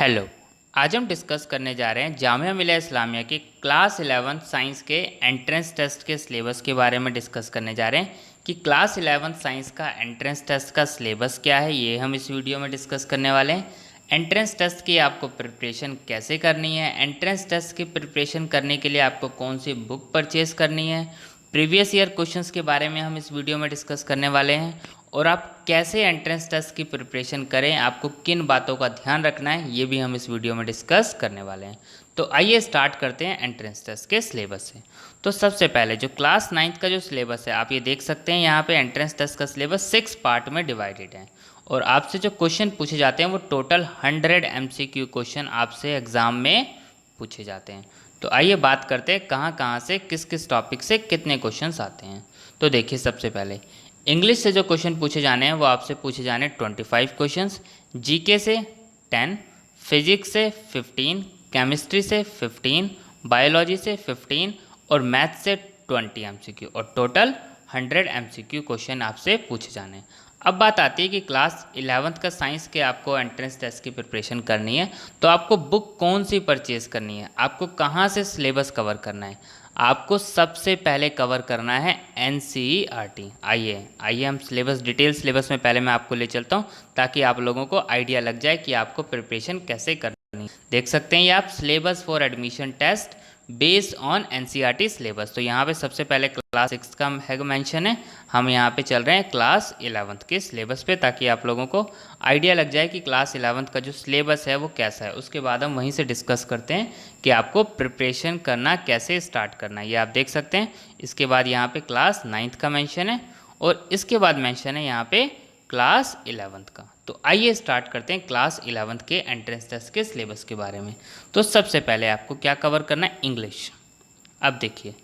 Hello. आज हम discuss करने जा रहे हैं जामिया मिलिया इस्लामिया के क्लास 11 साइंस के एंट्रेंस टेस्ट के सिलेबस के बारे में डिस्कस करने जा रहे हैं कि क्लास 11 साइंस का एंट्रेंस टेस्ट का सिलेबस क्या है, ये हम इस वीडियो में डिस्कस करने वाले हैं। एंट्रेंस टेस्ट की आपको प्रिपरेशन कैसे करनी है, एंट्रेंस टेस्ट की प्रिपरेशन करने के लिए आपको कौन सी बुक परचेज़ करनी है, प्रीवियस ईयर क्वेश्चंस के बारे में हम इस वीडियो में डिस्कस करने वाले हैं और आप कैसे एंट्रेंस टेस्ट की प्रिपरेशन करें, आपको किन बातों का ध्यान रखना है, ये भी हम इस वीडियो में डिस्कस करने वाले हैं। तो आइए स्टार्ट करते हैं एंट्रेंस टेस्ट के सिलेबस से। तो सबसे पहले जो क्लास 9th का जो सिलेबस है, आप ये देख सकते हैं यहाँ पे एंट्रेंस टेस्ट का सिलेबस 6 पार्ट में डिवाइडेड है और आपसे जो क्वेश्चन पूछे जाते हैं वो टोटल 100 MCQ क्वेश्चन आपसे एग्ज़ाम में पूछे जाते हैं। तो आइए बात करते हैं कहाँ कहाँ से किस किस टॉपिक से कितने क्वेश्चंस आते हैं। तो देखिए, सबसे पहले इंग्लिश से जो क्वेश्चन पूछे जाने हैं वो आपसे पूछे जाने 25 क्वेश्चंस, जीके से 10, फिजिक्स से 15, केमिस्ट्री से 15, बायोलॉजी से 15 और मैथ से 20 MCQ और टोटल 100 MCQ क्वेश्चन आपसे पूछे जाने हैं। अब बात आती है कि क्लास 11th का साइंस के आपको एंट्रेंस टेस्ट की प्रिपरेशन करनी है, तो आपको बुक कौन सी परचेज़ करनी है, आपको कहाँ से सिलेबस कवर करना है। आपको सबसे पहले कवर करना है NCERT। आइए हम सिलेबस डिटेल सिलेबस में पहले मैं आपको ले चलता हूँ ताकि आप लोगों को आइडिया लग जाए कि आपको प्रिपरेशन कैसे करनी है। देख सकते हैं ये आप syllabus for admission test based on NCERT syllabus. तो यहाँ पे सबसे पहले क्लास 6 का है मेंशन है, हम यहाँ पे चल रहे हैं क्लास 11th के सिलेबस पे ताकि आप लोगों को आइडिया लग जाए कि क्लास 11th का जो सिलेबस है वो कैसा है। उसके बाद हम वहीं से डिस्कस करते हैं कि आपको प्रिपरेशन करना कैसे स्टार्ट करना है, ये आप देख सकते हैं। इसके बाद यहाँ पे क्लास 9th का मेंशन है और इसके बाद मेंशन है यहाँ पे क्लास 11th का। तो आइए स्टार्ट करते हैं क्लास 11th के एंट्रेंस टेस्ट के सिलेबस के बारे में। तो सबसे पहले आपको क्या कवर करना है, इंग्लिश। अब देखिए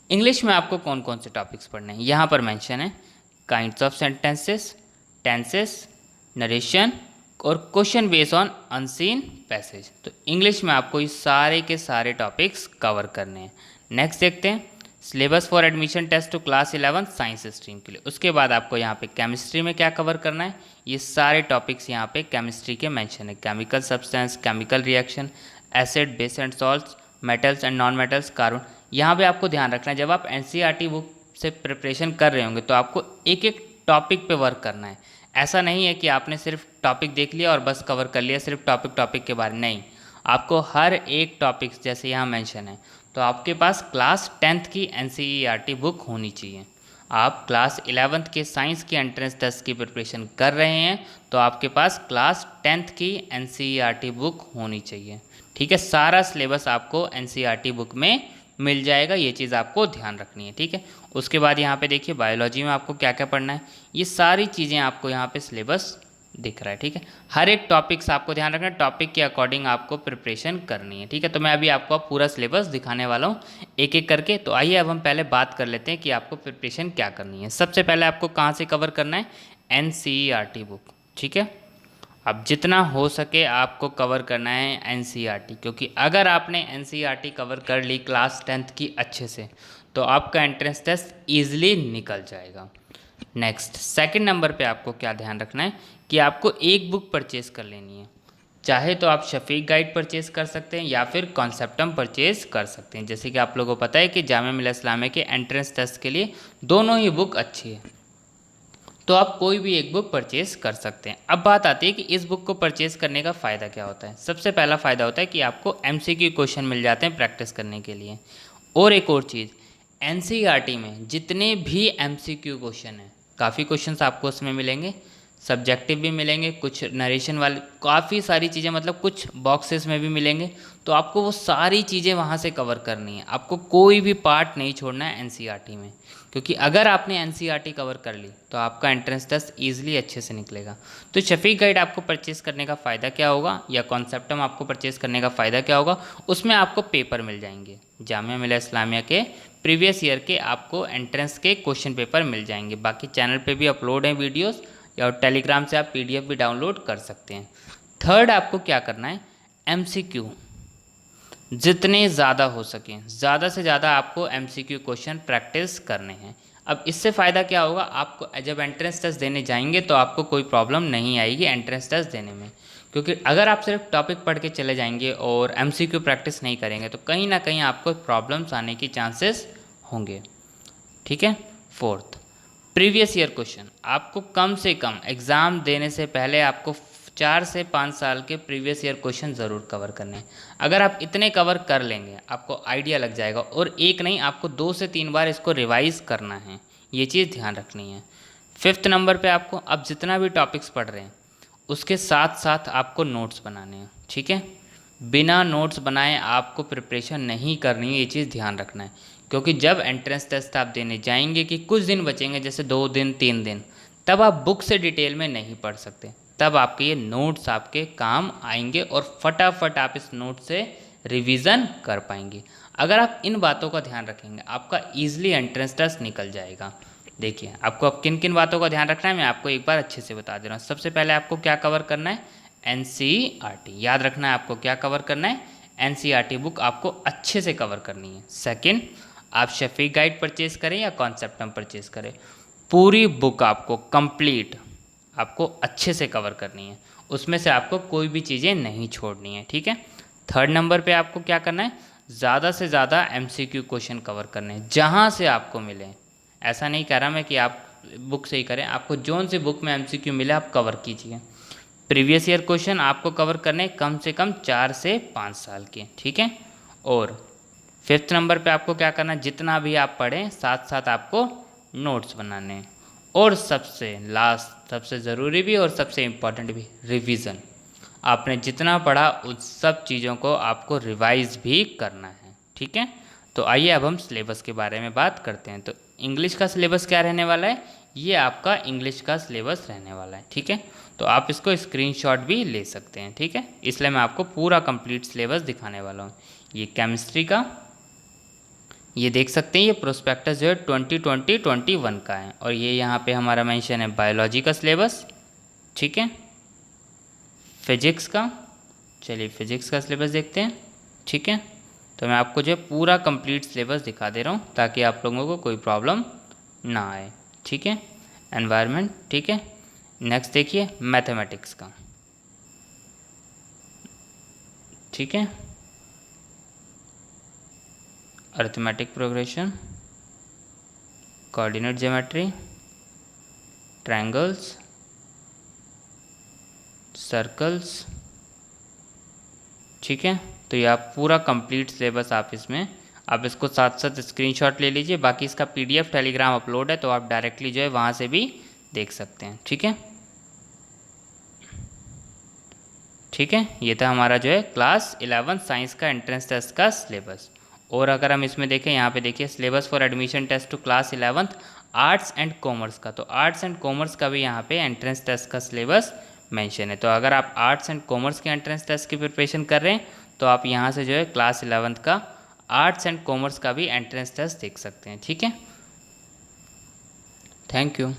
इंग्लिश में आपको कौन कौन से टॉपिक्स पढ़ने हैं, यहाँ पर मेंशन है kinds of sentences, tenses, narration और question based on unseen passage. तो इंग्लिश में आपको ये सारे के सारे टॉपिक्स कवर करने हैं। नेक्स्ट देखते हैं syllabus for admission test to class 11 science stream के लिए। उसके बाद आपको यहाँ पे केमिस्ट्री में क्या कवर करना है, ये सारे टॉपिक्स यहाँ पे केमिस्ट्री के मेंशन है। Chemical substance, chemical reaction, acid, base and salts, metals and non metals, carbon. यहाँ पे आपको ध्यान रखना है जब आप NCERT बुक से प्रिपरेशन कर रहे होंगे तो आपको एक एक टॉपिक पे वर्क करना है। ऐसा नहीं है कि आपने सिर्फ टॉपिक देख लिया और बस कवर कर लिया सिर्फ टॉपिक के बारे में, नहीं। आपको हर एक टॉपिक जैसे यहाँ मेंशन है तो आपके पास क्लास 10th की NCERT बुक होनी चाहिए। आप क्लास 11th के साइंस की एंट्रेंस टेस्ट की प्रिपरेशन कर रहे हैं तो आपके पास क्लास 10th की NCERT बुक होनी चाहिए। ठीक है, सारा सिलेबस आपको NCERT बुक में मिल जाएगा, ये चीज़ आपको ध्यान रखनी है। ठीक है, उसके बाद यहाँ पे देखिए बायोलॉजी में आपको क्या क्या पढ़ना है, ये सारी चीज़ें आपको यहाँ पे सिलेबस दिख रहा है। ठीक है, हर एक टॉपिक्स आपको ध्यान रखना है, टॉपिक के अकॉर्डिंग आपको प्रिपरेशन करनी है। ठीक है, तो मैं अभी आपको पूरा सिलेबस दिखाने वाला हूँ एक एक करके। तो आइए अब हम पहले बात कर लेते हैं कि आपको प्रिपरेशन क्या करनी है। सबसे पहले आपको कहाँ से कवर करना है, NCERT बुक। ठीक है, अब जितना हो सके आपको कवर करना है NCERT, क्योंकि अगर आपने NCERT कवर कर ली क्लास 10th की अच्छे से तो आपका एंट्रेंस टेस्ट ईजिली निकल जाएगा। नेक्स्ट सेकंड नंबर पे आपको क्या ध्यान रखना है कि आपको एक बुक परचेज़ कर लेनी है। चाहे तो आप शफीक गाइड परचेज़ कर सकते हैं या फिर कॉन्सेप्टम परचेज़ कर सकते हैं। जैसे कि आप लोगों को पता है कि जामिया मिलिया इस्लामिया के एंट्रेंस टेस्ट के लिए दोनों ही बुक अच्छी है, तो आप कोई भी एक बुक परचेज़ कर सकते हैं। अब बात आती है कि इस बुक को परचेज़ करने का फ़ायदा क्या होता है। सबसे पहला फ़ायदा होता है कि आपको MCQ क्वेश्चन मिल जाते हैं प्रैक्टिस करने के लिए। और एक और चीज़, NCERT में जितने भी MCQ क्वेश्चन हैं, काफ़ी क्वेश्चंस आपको उसमें मिलेंगे, सब्जेक्टिव भी मिलेंगे, कुछ नरेशन वाले, काफ़ी सारी चीज़ें, मतलब कुछ बॉक्सेस में भी मिलेंगे। तो आपको वो सारी चीज़ें वहाँ से कवर करनी है, आपको कोई भी पार्ट नहीं छोड़ना है NCERT में, क्योंकि अगर आपने NCERT कवर कर ली तो आपका एंट्रेंस टेस्ट ईजिली अच्छे से निकलेगा। तो शफीक गाइड आपको परचेज़ करने का फ़ायदा क्या होगा, या कॉन्सेप्टम आपको परचेज़ करने का फ़ायदा क्या होगा, उसमें आपको पेपर मिल जाएंगे। जामिया मिलिया इस्लामिया के प्रीवियस ईयर के आपको एंट्रेंस के क्वेश्चन पेपर मिल जाएंगे। बाकी चैनल पे भी अपलोड हैं वीडियोस, या टेलीग्राम से आप PDF भी डाउनलोड कर सकते हैं। थर्ड आपको क्या करना है, MCQ जितने ज़्यादा हो सकें, ज़्यादा से ज़्यादा आपको MCQ क्वेश्चन प्रैक्टिस करने हैं। अब इससे फ़ायदा क्या होगा, आपको जब एंट्रेंस टेस्ट देने जाएंगे तो आपको कोई प्रॉब्लम नहीं आएगी एंट्रेंस टेस्ट देने में, क्योंकि अगर आप सिर्फ टॉपिक पढ़ के चले जाएंगे और एमसीक्यू प्रैक्टिस नहीं करेंगे तो कहीं ना कहीं आपको प्रॉब्लम्स आने की चांसेस होंगे। ठीक है। Fourth, previous year question. आपको कम से कम एग्ज़ाम देने से पहले आपको 4 से 5 साल के प्रीवियस ईयर क्वेश्चन ज़रूर कवर करने हैं। अगर आप इतने कवर कर लेंगे आपको आइडिया लग जाएगा, और एक नहीं, आपको 2 से 3 बार इसको रिवाइज़ करना है, ये चीज़ ध्यान रखनी है। 5th नंबर पे आपको अब जितना भी टॉपिक्स पढ़ रहे हैं उसके साथ साथ आपको नोट्स बनाने हैं। ठीक है। बिना नोट्स बनाए आपको प्रिपरेशन नहीं करनी है, ये चीज़ ध्यान रखना है। क्योंकि जब एंट्रेंस टेस्ट आप देने जाएंगे कि कुछ दिन बचेंगे, जैसे 2 दिन 3 दिन, तब आप बुक से डिटेल में नहीं पढ़ सकते। तब आपके ये नोट्स आपके काम आएंगे और फटाफट आप इस नोट से रिवीजन कर पाएंगे। अगर आप इन बातों का ध्यान रखेंगे आपका ईजिली एंट्रेंस टेस्ट निकल जाएगा। देखिए आपको अब किन किन बातों का ध्यान रखना है मैं आपको एक बार अच्छे से बता दे रहा हूँ। सबसे पहले आपको क्या कवर करना है, एनसीईआरटी याद रखना है। आपको क्या कवर करना है, एनसीईआरटी बुक आपको अच्छे से कवर करनी है। सेकंड, आप शफीक गाइड परचेज करें या कॉन्सेप्टम परचेज करें, पूरी बुक आपको कंप्लीट आपको अच्छे से कवर करनी है, उसमें से आपको कोई भी चीज़ें नहीं छोड़नी है। ठीक है। थर्ड नंबर पे आपको क्या करना है, ज़्यादा से ज़्यादा एमसीक्यू क्वेश्चन कवर करने हैं जहाँ से आपको मिले। ऐसा नहीं कह रहा मैं कि आप बुक से ही करें, आपको जोन से बुक में एमसीक्यू मिले आप कवर कीजिए। प्रीवियस ईयर क्वेश्चन आपको कवर करने कम से कम 4 से 5 साल के। ठीक है। और 5th नंबर पे आपको क्या करना है, जितना भी आप पढ़ें साथ साथ आपको नोट्स बनाने हैं। और सबसे लास्ट, सबसे ज़रूरी भी और सबसे इम्पॉर्टेंट भी, रिवीजन। आपने जितना पढ़ा उस सब चीज़ों को आपको रिवाइज भी करना है। ठीक है। तो आइए अब हम सिलेबस के बारे में बात करते हैं। तो इंग्लिश का सिलेबस क्या रहने वाला है, ये आपका इंग्लिश का सिलेबस रहने वाला है। ठीक है। तो आप इसको स्क्रीनशॉट भी ले सकते हैं। ठीक है। इसलिए मैं आपको पूरा कंप्लीट सिलेबस दिखाने वाला हूँ। ये केमिस्ट्री का, ये देख सकते हैं, ये प्रोस्पेक्टस जो है 2020-21 का है। और ये यहाँ पे हमारा मेंशन है बायोलॉजी का सिलेबस। ठीक है। फिजिक्स का, चलिए फिजिक्स का सिलेबस देखते हैं। ठीक है। तो मैं आपको जो है पूरा कंप्लीट सिलेबस दिखा दे रहा हूँ ताकि आप लोगों को कोई प्रॉब्लम ना आए। ठीक है। एनवायरनमेंट। ठीक है। नेक्स्ट देखिए मैथमेटिक्स का। ठीक है। Arithmetic progression, coordinate geometry, triangles, circles. ठीक है। तो ये आप पूरा कंप्लीट सिलेबस आप इसमें, आप इसको साथ साथ स्क्रीनशॉट ले लीजिए। बाकी इसका पीडीएफ टेलीग्राम अपलोड है तो आप डायरेक्टली जो है वहाँ से भी देख सकते हैं। ठीक है। ठीक है। ये था हमारा जो है क्लास 11 साइंस का एंट्रेंस टेस्ट का सिलेबस। और अगर हम इसमें देखें, यहाँ पे देखिए syllabus for admission test to class 11 arts and commerce का, तो आर्ट्स एंड कॉमर्स का भी यहाँ पे एंट्रेंस टेस्ट का सिलेबस मेंशन है। तो अगर आप आर्ट्स एंड कॉमर्स के एंट्रेंस टेस्ट की प्रिपरेशन कर रहे हैं तो आप यहाँ से जो है क्लास 11 का आर्ट्स एंड कॉमर्स का भी एंट्रेंस टेस्ट देख सकते हैं। ठीक है। Thank you.